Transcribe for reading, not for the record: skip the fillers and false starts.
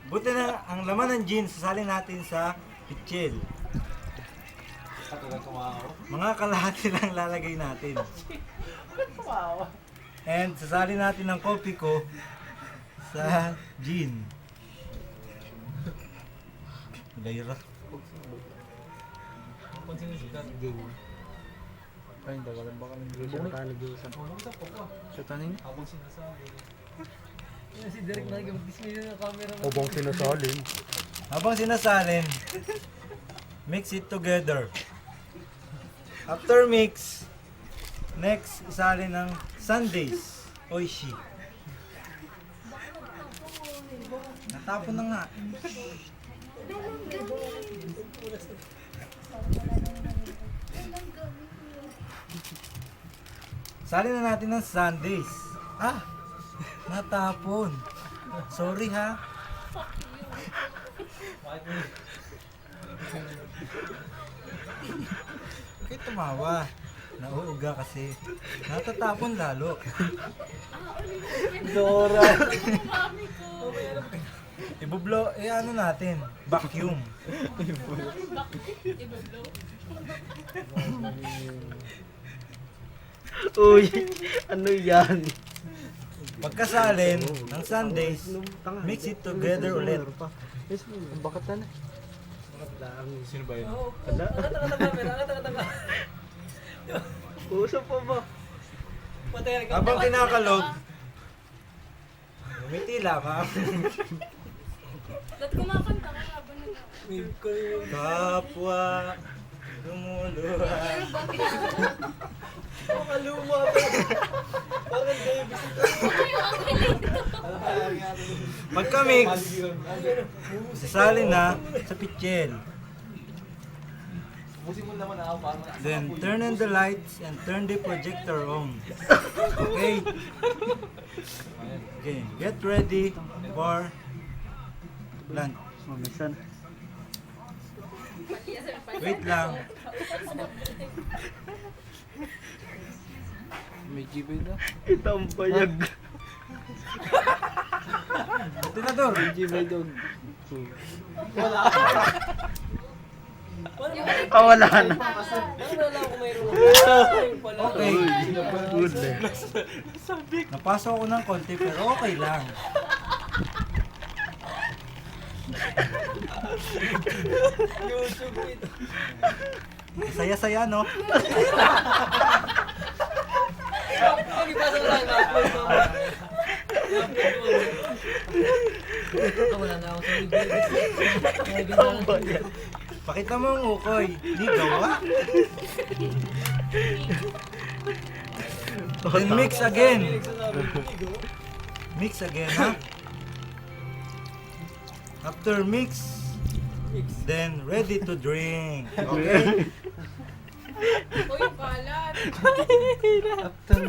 Buti na ang laman ng gin, sasalin natin sa pitchel. Mga kalahati lang lalagay natin. And sasalin natin ng kopi ko sa gin. Gaira. Ay, hindi. Walang baka nag-iusan. Siya tanin? Si Derek nag-display ng camera. Obang sinasalin. Habang sinasalin, mix it together. After mix, next isalin ng sundaes. Oishi. Natapon na nga. Salin na natin ng sundaes. Ah! Natapon. Sorry ha. Bakit tumawa? Nauuga kasi. Natatapon lalo. Dora. Ibublo, ano natin? Vacuum. Uy, ano yan? Pagkasalin ng sundaes, mix it together ulit. Bakit na? Sino ba yun? Nakatanga. Usap pa ba? Habang kinakalog, umiti lamang. Ba't kumakanta ka habang nag- Kapwa lumuluhan. Makaluma pa. Parang Davis. Pagka-mix, sasalin na sa pitchel. Then turn on the lights and turn the projector on. Okay? Okay, get ready for lunch. Mamisan. Wait lang. May gibay na. Itang payag. Tinador. May gibay dog. Wala Wala na. Wala ko mayroon. Okay. Good eh. Napasok ako ng konti pero okay lang. YouTube ito. Saya-saya, no? Nagipasa ko lang. Na-upload mo. Wala na ako sa video. Pakita mo ang ukoy. Di gawa. Then mix again. Mix again, ha? After mix, then ready to drink. Okay? Uy, balat! After